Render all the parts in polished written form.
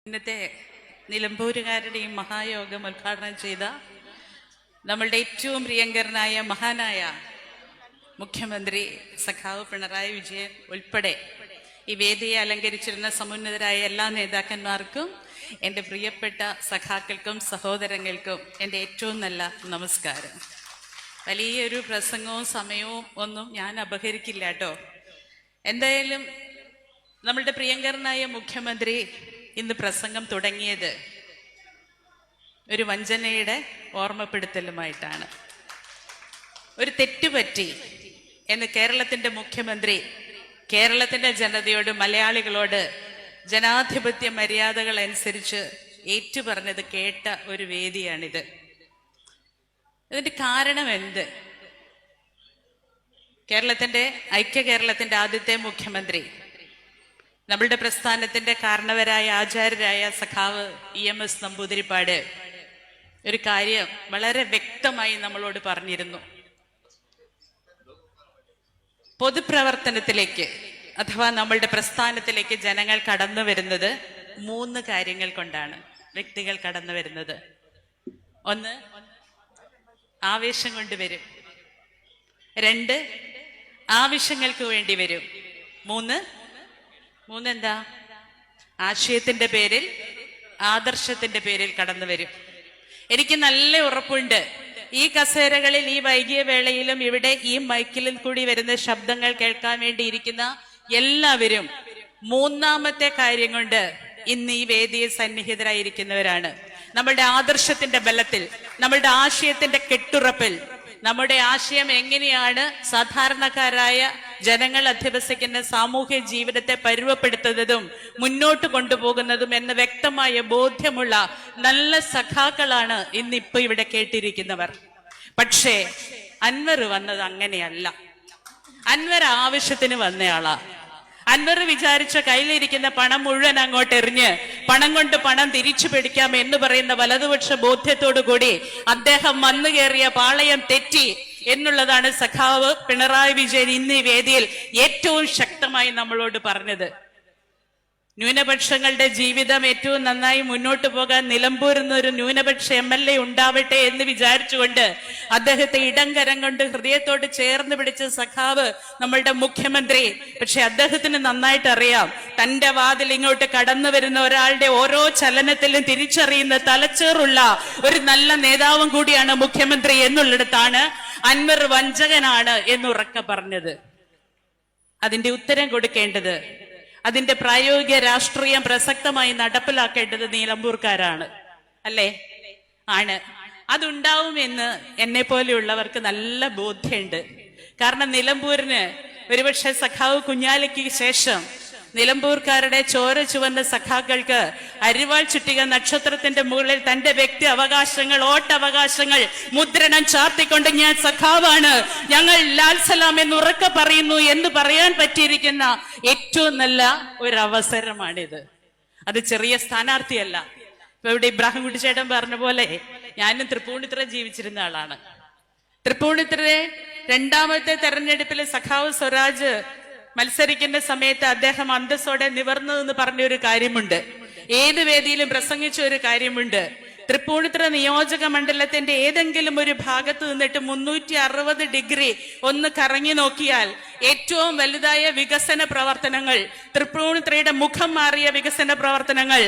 ഇന്നത്തെ നിലമ്പൂരുകാരുടെ ഈ മഹായോഗം ഉദ്ഘാടനം ചെയ്ത നമ്മളുടെ ഏറ്റവും പ്രിയങ്കരനായ മഹാനായ മുഖ്യമന്ത്രി സഖാവ് പിണറായി വിജയൻ ഉൾപ്പെടെ ഈ വേദിയെ അലങ്കരിച്ചിരുന്ന സമുന്നതരായ എല്ലാ നേതാക്കന്മാർക്കും എൻ്റെ പ്രിയപ്പെട്ട സഖാക്കൾക്കും സഹോദരങ്ങൾക്കും എൻ്റെ ഏറ്റവും നല്ല നമസ്കാരം. വലിയൊരു പ്രസംഗവും സമയവും ഒന്നും ഞാൻ അപഹരിക്കില്ല കേട്ടോ. എന്തായാലും നമ്മളുടെ പ്രിയങ്കരനായ മുഖ്യമന്ത്രി ഇന്ന് പ്രസംഗം തുടങ്ങിയത് ഒരു വഞ്ചനയുടെ ഓർമ്മപ്പെടുത്തലുമായിട്ടാണ്. ഒരു തെറ്റുപറ്റി എന്ന് കേരളത്തിൻ്റെ മുഖ്യമന്ത്രി കേരളത്തിൻ്റെ ജനതയോട്, മലയാളികളോട് ജനാധിപത്യ മര്യാദകൾ അനുസരിച്ച് ഏറ്റുപറഞ്ഞത് കേട്ട ഒരു വേദിയാണിത്. ഇതിന്റെ കാരണം എന്ത്? ഐക്യ കേരളത്തിന്റെ ആദ്യത്തെ മുഖ്യമന്ത്രി, നമ്മളുടെ പ്രസ്ഥാനത്തിന്റെ കാരണവരായ ആചാര്യരായ സഖാവ് EMS നമ്പൂതിരിപ്പാട് ഒരു കാര്യം വളരെ വ്യക്തമായി നമ്മളോട് പറഞ്ഞിരുന്നു. പൊതുപ്രവർത്തനത്തിലേക്ക് അഥവാ നമ്മളുടെ പ്രസ്ഥാനത്തിലേക്ക് ജനങ്ങൾ കടന്നു വരുന്നത് 3 കാര്യങ്ങൾ കൊണ്ടാണ്. വ്യക്തികൾ കടന്നു വരുന്നത്, ഒന്ന് ആവേശം കൊണ്ട് വരും, 2 ആവശ്യങ്ങൾക്ക് വേണ്ടി വരും, 3 എന്താ? ആശയത്തിന്റെ പേരിൽ, ആദർശത്തിന്റെ പേരിൽ കടന്നു വരും. എനിക്ക് നല്ല ഉറപ്പുണ്ട്, ഈ കസേരകളിൽ ഈ വൈകിയ വേളയിലും ഇവിടെ ഈ മൈക്കിലും കൂടി വരുന്ന ശബ്ദങ്ങൾ കേൾക്കാൻ വേണ്ടി ഇരിക്കുന്ന എല്ലാവരും 3ാമത്തെ കാര്യം കൊണ്ട് ഇന്ന് ഈ വേദിയിൽ സന്നിഹിതരായിരിക്കുന്നവരാണ്. നമ്മളുടെ ആദർശത്തിന്റെ ബലത്തിൽ, നമ്മളുടെ ആശയത്തിന്റെ കെട്ടുറപ്പിൽ, നമ്മുടെ ആശയം എങ്ങനെയാണ് സാധാരണക്കാരായ ജനങ്ങൾ അധിവസിക്കുന്ന സാമൂഹ്യ ജീവിതത്തെ പരുവപ്പെടുത്തുന്നതും മുന്നോട്ട് കൊണ്ടുപോകുന്നതും എന്ന് വ്യക്തമായ ബോധ്യമുള്ള നല്ല സഖാക്കളാണ് ഇന്നിപ്പോ ഇവിടെ കേട്ടിരിക്കുന്നവർ. പക്ഷേ അൻവർ വന്നത് അങ്ങനെയല്ല. അൻവർ ആവശ്യത്തിന് വന്നയാളാ. അൻവർ വിചാരിച്ച കയ്യിലിരിക്കുന്ന പണം മുഴുവൻ അങ്ങോട്ട് എറിഞ്ഞ് പണം കൊണ്ട് പണം തിരിച്ചു പിടിക്കാം എന്ന് പറയുന്ന വലതുപക്ഷ ബോധ്യത്തോടു കൂടി അദ്ദേഹം വന്നു കയറിയ പാളയം തെറ്റി എന്നുള്ളതാണ് സഖാവ് പിണറായി വിജയൻ ഇന്ന് ഈ വേദിയിൽ ഏറ്റവും ശക്തമായി നമ്മളോട് പറഞ്ഞത്. ന്യൂനപക്ഷങ്ങളുടെ ജീവിതം ഏറ്റവും നന്നായി മുന്നോട്ട് പോകാൻ നിലമ്പൂരിൽ നിന്നൊരു ന്യൂനപക്ഷ MLA ഉണ്ടാവട്ടെ എന്ന് വിചാരിച്ചുകൊണ്ട് അദ്ദേഹത്തെ ഇടംകരം കൊണ്ട് ഹൃദയത്തോട് ചേർന്ന് പിടിച്ച സഖാവ് നമ്മളുടെ മുഖ്യമന്ത്രി. പക്ഷെ അദ്ദേഹത്തിന് നന്നായിട്ട് അറിയാം, തന്റെ വാതിൽ ഇങ്ങോട്ട് കടന്നു വരുന്ന ഒരാളുടെ ഓരോ ചലനത്തിലും തിരിച്ചറിയുന്ന തലച്ചേറുള്ള ഒരു നല്ല നേതാവും കൂടിയാണ് മുഖ്യമന്ത്രി എന്നുള്ളിടത്താണ് അൻവർ വഞ്ചകനാണ് എന്നുറക്കെ പറഞ്ഞത്. അതിന്റെ ഉത്തരം കൊടുക്കേണ്ടത്, അതിന്റെ പ്രായോഗിക രാഷ്ട്രീയം പ്രസക്തമായി നടപ്പിലാക്കേണ്ടത് നിലമ്പൂർക്കാരാണ്, അല്ലേ? ആണ്. അതുണ്ടാവുമെന്ന് എന്നെ പോലെയുള്ളവർക്ക് നല്ല ബോധ്യമുണ്ട്. കാരണം നിലമ്പൂരിന് ഒരുപക്ഷെ സഖാവ് കുഞ്ഞാലിക്ക് ശേഷം നിലമ്പൂർക്കാരുടെ ചോര ചുവന്ന സഖാക്കൾക്ക് അരിവാൾ ചുറ്റിക നക്ഷത്രത്തിന്റെ മുകളിൽ തന്റെ വ്യക്തി അവകാശങ്ങൾ, വോട്ടവകാശങ്ങൾ മുദ്രണം ചാർത്തിക്കൊണ്ട് ഞാൻ സഖാവാണ്, ഞങ്ങൾ ലാൽ സലാം എന്ന് ഉറക്കെ പറയുന്നു എന്ന് പറയാൻ പറ്റിയിരിക്കുന്ന ഏറ്റവും നല്ല ഒരു അവസരമാണിത്. അത് ചെറിയ സ്ഥാനാർത്ഥിയല്ല. ഇപ്പൊ ഇവിടെ ഇബ്രാഹിം കുട്ടിച്ചേട്ടൻ പറഞ്ഞ പോലെ ഞാനും തൃപ്പൂണിത്തുറ ജീവിച്ചിരുന്ന ആളാണ്. തൃപ്പൂണിത്തുറയെ 2ാമത്തെ തെരഞ്ഞെടുപ്പിൽ സഖാവ് സ്വരാജ് മത്സരിക്കുന്ന സമയത്ത് അദ്ദേഹം അന്തസ്സോടെ നിവർന്നു എന്ന് പറഞ്ഞൊരു കാര്യമുണ്ട്. ഏത് വേദിയിലും പ്രസംഗിച്ച ഒരു കാര്യമുണ്ട്. തൃപ്പൂണിത്തുറ നിയോജക മണ്ഡലത്തിന്റെ ഏതെങ്കിലും ഒരു ഭാഗത്ത് നിന്നിട്ട് 360 ഡിഗ്രി ഒന്ന് കറങ്ങി നോക്കിയാൽ ഏറ്റവും വലുതായ വികസന പ്രവർത്തനങ്ങൾ, തൃപ്പൂണിത്തുറയുടെ മുഖം മാറിയ വികസന പ്രവർത്തനങ്ങൾ,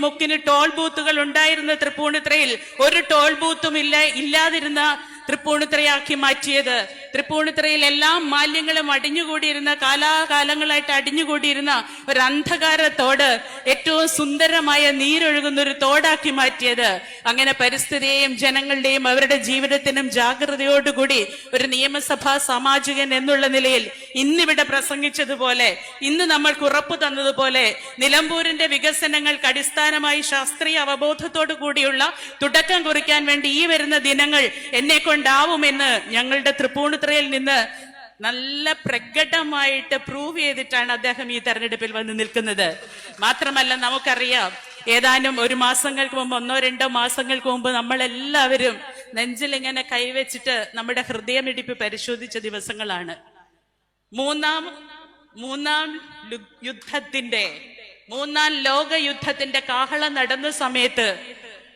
മുക്കിന് ടോൾ ബൂത്തുകൾ ഉണ്ടായിരുന്ന തൃപ്പൂണിത്തുറയിൽ ഒരു ടോൾ ബൂത്തും ഇല്ലാതിരുന്ന തൃപ്പൂണിത്തുറയാക്കി മാറ്റിയത്, തൃപ്പൂണിത്തുറയിൽ എല്ലാ മാലിന്യങ്ങളും അടിഞ്ഞുകൂടിയിരുന്ന, കാലാകാലങ്ങളായിട്ട് അടിഞ്ഞുകൂടിയിരുന്ന ഒരു അന്ധകാര തോട് ഏറ്റവും സുന്ദരമായ നീരൊഴുകുന്ന ഒരു തോടാക്കി മാറ്റിയത്, അങ്ങനെ പരിസ്ഥിതിയെയും ജനങ്ങളുടെയും അവരുടെ ജീവിതത്തിനും ജാഗ്രതയോടുകൂടി ഒരു നിയമസഭാ സാമാജികൻ എന്നുള്ള നിലയിൽ ഇന്നിവിടെ പ്രസംഗിച്ചതുപോലെ, ഇന്ന് നമ്മൾക്ക് ഉറപ്പു തന്നതുപോലെ നിലമ്പൂരിന്റെ വികസനങ്ങൾക്ക് അടിസ്ഥാനമായി ശാസ്ത്രീയ അവബോധത്തോടു കൂടിയുള്ള തുടക്കം കുറിക്കാൻ വേണ്ടി ഈ വരുന്ന ദിനങ്ങൾ എന്നെ ഉണ്ടാവുമെന്ന് ഞങ്ങളുടെ തൃപ്പൂണിത്തുറയിൽ നിന്ന് നല്ല പ്രകടമായിട്ട് പ്രൂവ് ചെയ്തിട്ടാണ് അദ്ദേഹം ഈ തെരഞ്ഞെടുപ്പിൽ വന്ന് നിൽക്കുന്നത്. മാത്രമല്ല നമുക്കറിയാം, ഏതാനും ഒരു മാസങ്ങൾക്ക് മുമ്പ്, 1-2 മാസങ്ങൾക്ക് മുമ്പ് നമ്മളെല്ലാവരും നെഞ്ചിലിങ്ങനെ കൈവച്ചിട്ട് നമ്മുടെ ഹൃദയമിടിപ്പ് പരിശോധിച്ച ദിവസങ്ങളാണ്. മൂന്നാം യുദ്ധത്തിന്റെ മൂന്നാം ലോക യുദ്ധത്തിന്റെ കാഹളം നടന്ന സമയത്ത്,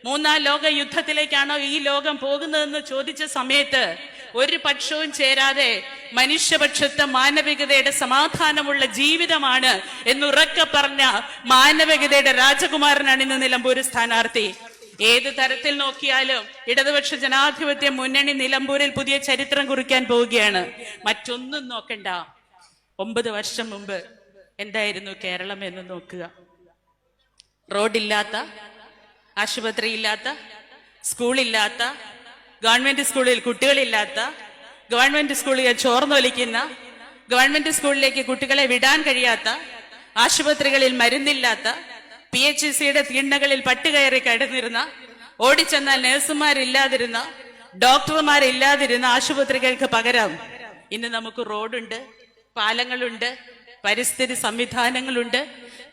മൂന്നാം ലോക യുദ്ധത്തിലേക്കാണോ ഈ ലോകം പോകുന്നതെന്ന് ചോദിച്ച സമയത്ത് ഒരു പക്ഷവും ചേരാതെ മനുഷ്യപക്ഷത്തെ മാനവികതയുടെ സമാധാനമുള്ള ജീവിതമാണ് എന്നുറക്കെ പറഞ്ഞ മാനവികതയുടെ രാജകുമാരനാണ് ഇന്ന് നിലമ്പൂര് സ്ഥാനാർത്ഥി. ഏത് തരത്തിൽ നോക്കിയാലും ഇടതുപക്ഷ ജനാധിപത്യ മുന്നണി നിലമ്പൂരിൽ പുതിയ ചരിത്രം കുറിക്കാൻ പോവുകയാണ്. മറ്റൊന്നും നോക്കണ്ട. 9 വർഷം മുമ്പ് എന്തായിരുന്നു കേരളം എന്ന് നോക്കുക. റോഡില്ലാത്ത, ആശുപത്രിയില്ലാത്ത, സ്കൂളില്ലാത്ത, ഗവൺമെന്റ് സ്കൂളിൽ കുട്ടികളില്ലാത്ത, ഗവൺമെന്റ് സ്കൂളിൽ ചോർന്നൊലിക്കുന്ന, ഗവൺമെന്റ് സ്കൂളിലേക്ക് കുട്ടികളെ വിടാൻ കഴിയാത്ത, ആശുപത്രികളിൽ മരുന്നില്ലാത്ത, PHCയുടെ തിണ്ണകളിൽ പട്ടുകയറി കിടന്നിരുന്ന, ഓടിച്ചെന്നാൽ നഴ്സുമാരില്ലാതിരുന്ന, ഡോക്ടർമാരില്ലാതിരുന്ന ആശുപത്രികൾക്ക് പകരം ഇന്ന് നമുക്ക് റോഡുണ്ട്, പാലങ്ങളുണ്ട്, പരിസ്ഥിതി സംവിധാനങ്ങളുണ്ട്.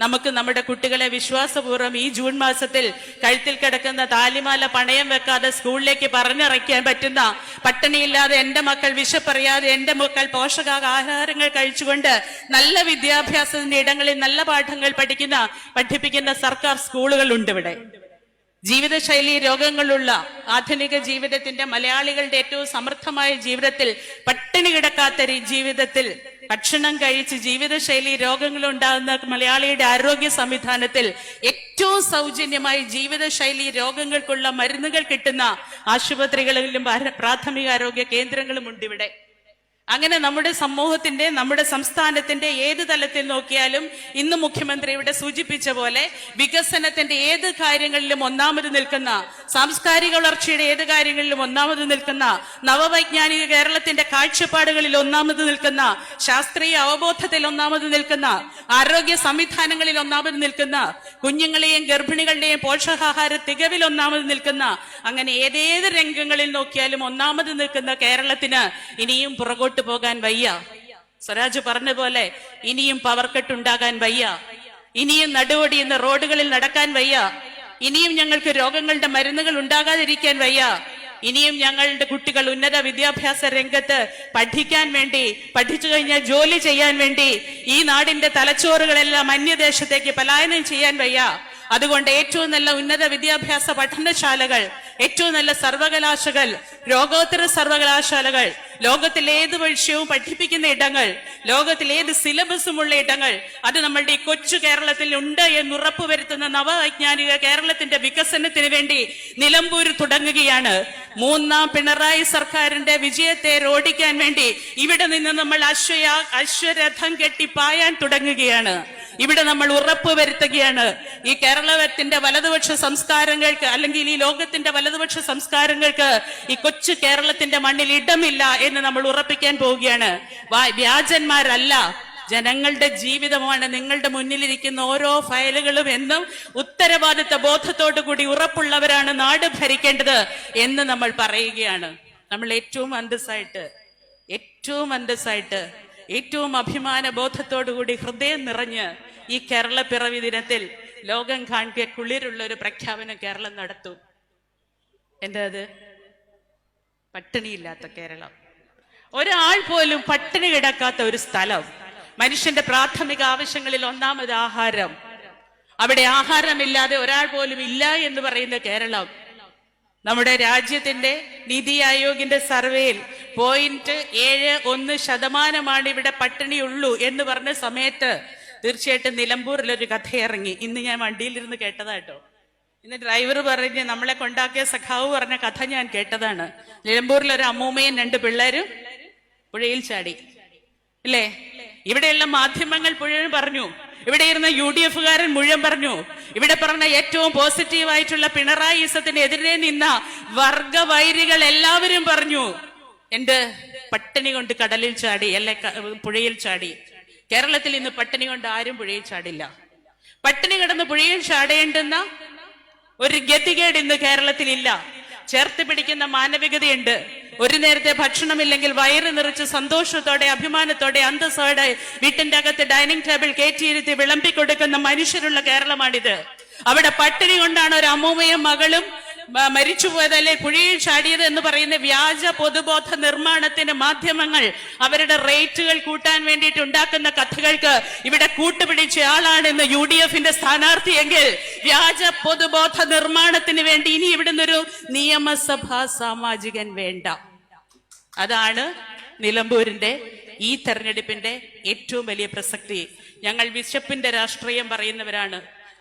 നമുക്ക് നമ്മുടെ കുട്ടികളെ വിശ്വാസപൂർവ്വം ഈ ജൂൺ മാസത്തിൽ കഴുത്തിൽ കിടക്കുന്ന താലിമാല പണയം വെക്കാതെ സ്കൂളിലേക്ക് പറഞ്ഞിറക്കാൻ പറ്റുന്ന, പട്ടിണിയില്ലാതെ എന്റെ മക്കൾ വിശപ്പറിയാതെ എന്റെ മക്കൾ പോഷകാഹാരങ്ങൾ കഴിച്ചുകൊണ്ട് നല്ല വിദ്യാഭ്യാസത്തിന്റെ ഇടങ്ങളിൽ നല്ല പാഠങ്ങൾ പഠിപ്പിക്കുന്ന സർക്കാർ സ്കൂളുകളുണ്ട് ഇവിടെ. ജീവിതശൈലി രോഗങ്ങളുള്ള ആധുനിക ജീവിതത്തിന്റെ, മലയാളികളുടെ ഏറ്റവും സമൃദ്ധമായ ജീവിതത്തിൽ, പട്ടിണി കിടക്കാത്ത ജീവിതത്തിൽ, ഭക്ഷണം കഴിച്ച് ജീവിതശൈലി രോഗങ്ങൾ ഉണ്ടാകുന്ന മലയാളിയുടെ ആരോഗ്യ സംവിധാനത്തിൽ ഏറ്റവും സൗജന്യമായി ജീവിതശൈലി രോഗങ്ങൾക്കുള്ള മരുന്നുകൾ കിട്ടുന്ന ആശുപത്രികളിലും പ്രാഥമിക ആരോഗ്യ കേന്ദ്രങ്ങളും ഉണ്ട് ഇവിടെ. അങ്ങനെ നമ്മുടെ സമൂഹത്തിന്റെ, നമ്മുടെ സംസ്ഥാനത്തിന്റെ ഏത് തലത്തിൽ നോക്കിയാലും ഇന്ന് മുഖ്യമന്ത്രി ഇവിടെ സൂചിപ്പിച്ച പോലെ വികസനത്തിന്റെ ഏത് കാര്യങ്ങളിലും ഒന്നാമത് നിൽക്കുന്ന, സാംസ്കാരിക വളർച്ചയുടെ ഏത് കാര്യങ്ങളിലും ഒന്നാമത് നിൽക്കുന്ന, നവവൈജ്ഞാനിക കേരളത്തിന്റെ കാഴ്ചപ്പാടുകളിൽ ഒന്നാമത് നിൽക്കുന്ന, ശാസ്ത്രീയ അവബോധത്തിൽ ഒന്നാമത് നിൽക്കുന്ന, ആരോഗ്യ സംവിധാനങ്ങളിൽ ഒന്നാമത് നിൽക്കുന്ന, കുഞ്ഞുങ്ങളെയും ഗർഭിണികളുടെയും പോഷകാഹാര തികവിൽ ഒന്നാമത് നിൽക്കുന്ന, അങ്ങനെ ഏതേത് രംഗങ്ങളിൽ നോക്കിയാലും ഒന്നാമത് നിൽക്കുന്ന കേരളത്തിന് ഇനിയും പുറകോട്ട് പോകാൻ വയ്യ. സ്വരാജ് പറഞ്ഞ പോലെ ഇനിയും പവർ കട്ട് ഉണ്ടാകാൻ വയ്യ, ഇനിയും നടുവൊടിയുന്ന റോഡുകളിൽ നടക്കാൻ വയ്യ, ഇനിയും ഞങ്ങൾക്ക് രോഗങ്ങളുടെ മരുന്നുകൾ ഉണ്ടാകാതിരിക്കാൻ വയ്യ, ഇനിയും ഞങ്ങളുടെ കുട്ടികൾ ഉന്നത വിദ്യാഭ്യാസ രംഗത്ത് പഠിക്കാൻ വേണ്ടി, പഠിച്ചു കഴിഞ്ഞാൽ ജോലി ചെയ്യാൻ വേണ്ടി ഈ നാടിന്റെ തലച്ചോറുകളെല്ലാം അന്യദേശത്തേക്ക് പലായനം ചെയ്യാൻ വയ്യ. അതുകൊണ്ട് ഏറ്റവും നല്ല ഉന്നത വിദ്യാഭ്യാസ പഠനശാലകൾ, ഏറ്റവും നല്ല സർവകലാശാലകൾ, ലോകോത്തര സർവകലാശാലകൾ, ലോകത്തിലേത് വിഷയവും പഠിപ്പിക്കുന്ന ഇടങ്ങൾ, ലോകത്തിലേത് സിലബസുമുള്ള ഇടങ്ങൾ, അത് നമ്മളുടെ ഈ കൊച്ചു കേരളത്തിൽ ഉണ്ട് എന്ന് ഉറപ്പുവരുത്തുന്ന നവവൈജ്ഞാനിക കേരളത്തിന്റെ വികസനത്തിന് വേണ്ടി നിലമ്പൂർ തുടങ്ങുകയാണ്. മൂന്നാം പിണറായി സർക്കാരിന്റെ വിജയത്തെ ഓടിക്കാൻ വേണ്ടി ഇവിടെ നിന്ന് നമ്മൾ അശ്വരഥം കെട്ടി പായാൻ തുടങ്ങുകയാണ്. ഇവിടെ നമ്മൾ ഉറപ്പുവരുത്തുകയാണ്, ഈ കേരളത്തിന്റെ വലതുപക്ഷ സംസ്കാരങ്ങൾക്ക്, അല്ലെങ്കിൽ ഈ ലോകത്തിന്റെ വലതുപക്ഷ സംസ്കാരങ്ങൾക്ക് ഈ കൊച്ചു കേരളത്തിന്റെ മണ്ണിൽ ഇടമില്ല എന്ന് നമ്മൾ ഉറപ്പിക്കാൻ പോവുകയാണ്. വ്യാജന്മാരല്ല, ജനങ്ങളുടെ ജീവിതമാണ് നിങ്ങളുടെ മുന്നിലിരിക്കുന്ന ഓരോ ഫയലുകളും എന്നും ഉത്തരവാദിത്ത ബോധത്തോടു കൂടി ഉറപ്പുള്ളവരാണ് നാട് ഭരിക്കേണ്ടത് എന്ന് നമ്മൾ പറയുകയാണ്. നമ്മൾ ഏറ്റവും അന്തസ്സായിട്ട്, ഏറ്റവും അഭിമാന ബോധത്തോടുകൂടി ഹൃദയം നിറഞ്ഞ് ഈ കേരള പിറവി ദിനത്തിൽ ലോകം കാണിക്കെ കുളിരുള്ള ഒരു പ്രഖ്യാപനം കേരളം നടത്തും. എന്താ അത്? പട്ടിണിയില്ലാത്ത കേരളം, ഒരാൾ പോലും പട്ടിണി കിടക്കാത്ത ഒരു സ്ഥലം, മനുഷ്യന്റെ പ്രാഥമിക ആവശ്യങ്ങളിൽ ഒന്നാമത് ആഹാരം, അവിടെ ആഹാരമില്ലാതെ ഒരാൾ പോലും ഇല്ല എന്ന് പറയുന്ന കേരളം. നമ്മുടെ രാജ്യത്തിന്റെ നീതി ആയോഗിന്റെ സർവേയിൽ 0.71% ഇവിടെ പട്ടിണിയുള്ളൂ എന്ന് പറഞ്ഞ സമയത്ത് തീർച്ചയായിട്ടും നിലമ്പൂരിലൊരു കഥ ഇറങ്ങി. ഇന്ന് ഞാൻ വണ്ടിയിലിരുന്ന് കേട്ടതാട്ടോ. ഇന്ന് ഡ്രൈവർ പറഞ്ഞ് നമ്മളെ കൊണ്ടാക്കിയ സഖാവ് പറഞ്ഞ കഥ ഞാൻ കേട്ടതാണ്. നിലമ്പൂരിലൊരു അമ്മൂമ്മയും 2 പിള്ളേരും പുഴയിൽ ചാടി, ഇല്ലേ? ഇവിടെയുള്ള മാധ്യമങ്ങൾ മുഴുവൻ പറഞ്ഞു, ഇവിടെ ഇരുന്ന UDF-കാരൻ മുഴുവൻ പറഞ്ഞു, ഇവിടെ പറഞ്ഞ ഏറ്റവും പോസിറ്റീവായിട്ടുള്ള പിണറായിസത്തിനെതിരെ നിന്ന വർഗവൈരികൾ എല്ലാവരും പറഞ്ഞു, എന്ത് പട്ടിണി കൊണ്ട് കടലിൽ ചാടി, അല്ലെ പുഴയിൽ ചാടി. കേരളത്തിൽ ഇന്ന് പട്ടിണി കൊണ്ട് ആരും പുഴയിൽ ചാടില്ല. പട്ടിണി കിടന്ന് പുഴയിൽ ചാടേണ്ടുന്ന ഒരു ഗതികേട് ഇന്ന് കേരളത്തിൽ ഇല്ല. ചേർത്ത് പിടിക്കുന്ന മാനവികതയുണ്ട്. ഒരു നേരത്തെ ഭക്ഷണമില്ലെങ്കിൽ വയറ് നിറച്ച് സന്തോഷത്തോടെ, അഭിമാനത്തോടെ, അന്തസ്സോടെ വീട്ടിന്റെ അകത്ത് ഡൈനിങ് ടേബിൾ കയറ്റിയിരുത്തി വിളമ്പിക്കൊടുക്കുന്ന മനുഷ്യരുള്ള കേരളമാണിത്. അവിടെ പട്ടിണി കൊണ്ടാണ് ഒരു അമ്മൂമ്മയും മകളും മരിച്ചുപോയതല്ലേ കുഴിയിൽ ചാടിയത് എന്ന് പറയുന്ന വ്യാജ പൊതുബോധ നിർമ്മാണത്തിന് മാധ്യമങ്ങൾ അവരുടെ റേറ്റുകൾ കൂട്ടാൻ വേണ്ടിയിട്ട് ഉണ്ടാക്കുന്ന കഥകൾക്ക് ഇവിടെ കൂട്ടുപിടിച്ച ആളാണെന്ന് UDFന്റെ സ്ഥാനാർത്ഥിയെങ്കിൽ വ്യാജ പൊതുബോധ നിർമ്മാണത്തിന് വേണ്ടി ഇനി ഇവിടുന്ന് ഒരു നിയമസഭാ സാമാജികൻ വേണ്ട. അതാണ് നിലമ്പൂരിന്റെ ഈ തെരഞ്ഞെടുപ്പിന്റെ ഏറ്റവും വലിയ പ്രസക്തി. ഞങ്ങൾ വിശപ്പിന്റെ രാഷ്ട്രീയം പറയുന്നവരാണ്,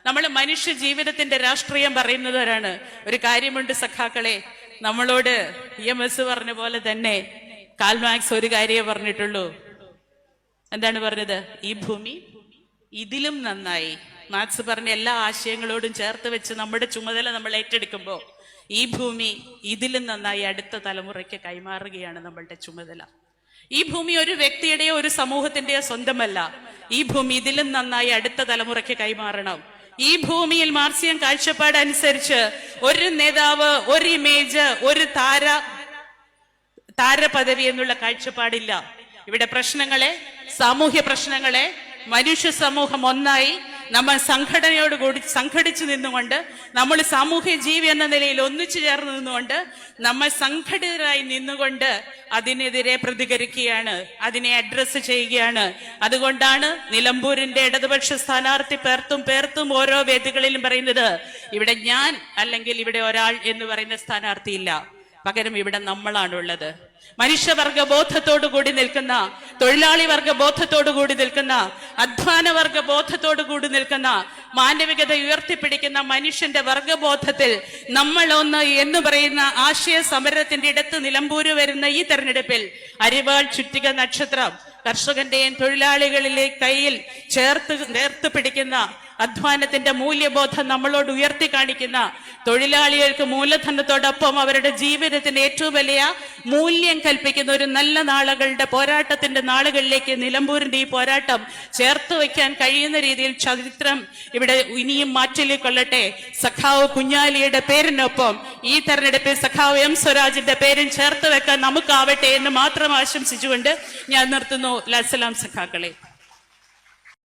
നമ്മൾ മനുഷ്യ ജീവിതത്തിന്റെ രാഷ്ട്രീയം പറയുന്നവരാണ്. ഒരു കാര്യമുണ്ട് സഖാക്കളെ, നമ്മളോട് EMS പറഞ്ഞ പോലെ തന്നെ കാൾ മാർക്സ് ഒരു കാര്യമേ പറഞ്ഞിട്ടുള്ളൂ. എന്താണ് പറഞ്ഞത്? ഈ ഭൂമി ഇതിലും നന്നായി. മാർക്സ് പറഞ്ഞ എല്ലാ ആശയങ്ങളോടും ചേർത്ത് വെച്ച് നമ്മുടെ ചുമതല നമ്മൾ ഏറ്റെടുക്കുമ്പോൾ ഈ ഭൂമി ഇതിലും നന്നായി അടുത്ത തലമുറയ്ക്ക് കൈമാറുകയാണ് നമ്മളുടെ ചുമതല. ഈ ഭൂമി ഒരു വ്യക്തിയുടെയോ ഒരു സമൂഹത്തിന്റെയോ സ്വന്തമല്ല. ഈ ഭൂമി ഇതിലും നന്നായി അടുത്ത തലമുറയ്ക്ക് കൈമാറണം. ഈ ഭൂമിയിൽ മാർക്സിയൻ കാഴ്ചപ്പാട് അനുസരിച്ച് ഒരു നേതാവ്, ഒരു ഇമേജ്, ഒരു താരപദവി എന്നുള്ള കാഴ്ചപ്പാടില്ല. ഇവിടെ പ്രശ്നങ്ങളെ, സാമൂഹ്യ പ്രശ്നങ്ങളെ മനുഷ്യ സമൂഹം ഒന്നായി നമ്മൾ സംഘടനയോടുകൂടി സംഘടിച്ചു നിന്നുകൊണ്ട്, നമ്മൾ സാമൂഹ്യ ജീവി എന്ന നിലയിൽ ഒന്നിച്ചു ചേർന്ന് നിന്നുകൊണ്ട്, നമ്മൾ സംഘടിതരായി നിന്നുകൊണ്ട് അതിനെതിരെ പ്രതികരിക്കുകയാണ്, അതിനെ അഡ്രസ് ചെയ്യുകയാണ്. അതുകൊണ്ടാണ് നിലമ്പൂരിന്റെ ഇടതുപക്ഷ സ്ഥാനാർത്ഥി പേർത്തും ഓരോ വേദികളിലും പറയുന്നത്, ഇവിടെ ഞാൻ അല്ലെങ്കിൽ ഇവിടെ ഒരാൾ എന്ന് പറയുന്ന സ്ഥാനാർത്ഥിയില്ല, പകരം ഇവിടെ നമ്മളാണുള്ളത്. മനുഷ്യവർഗ ബോധത്തോടു കൂടി നിൽക്കുന്ന, തൊഴിലാളി വർഗ ബോധത്തോടു കൂടി നിൽക്കുന്ന, അധ്വാന വർഗ ബോധത്തോടു കൂടി നിൽക്കുന്ന, മാനവികത ഉയർത്തിപ്പിടിക്കുന്ന മനുഷ്യന്റെ വർഗബോധത്തിൽ നമ്മൾ ഒന്ന് എന്ന് പറയുന്ന ആശയ സമരത്തിന്റെ ഇടത്ത് നിലമ്പൂര് വരുന്ന ഈ തെരഞ്ഞെടുപ്പിൽ അരിവാൾ ചുറ്റിക നക്ഷത്രം കർഷകന്റെയും തൊഴിലാളികളിലെ കയ്യിൽ നേർത്ത് പിടിക്കുന്ന, അധ്വാനത്തിന്റെ മൂല്യബോധം നമ്മളോട് ഉയർത്തി കാണിക്കുന്ന, തൊഴിലാളികൾക്ക് മൂലധനത്തോടൊപ്പം അവരുടെ ജീവിതത്തിന്റെ ഏറ്റവും വലിയ മൂല്യം കൽപ്പിക്കുന്ന ഒരു നല്ല നാളുകളുടെ പോരാട്ടത്തിന്റെ നാളുകളിലേക്ക് നിലമ്പൂരിന്റെ ഈ പോരാട്ടം ചേർത്ത് വയ്ക്കാൻ കഴിയുന്ന രീതിയിൽ ചരിത്രം ഇവിടെ ഇനിയും മാറ്റിക്കൊള്ളട്ടെ. സഖാവ് കുഞ്ഞാലിയുടെ പേരിനൊപ്പം ഈ തെരഞ്ഞെടുപ്പിൽ സഖാവ് M സ്വരാജിന്റെ പേരും ചേർത്ത് വെക്കാൻ നമുക്കാവട്ടെ എന്ന് മാത്രം ആശംസിച്ചുകൊണ്ട് ഞാൻ നിർത്തുന്നു. അസ്സലാം സഖാക്കളെ.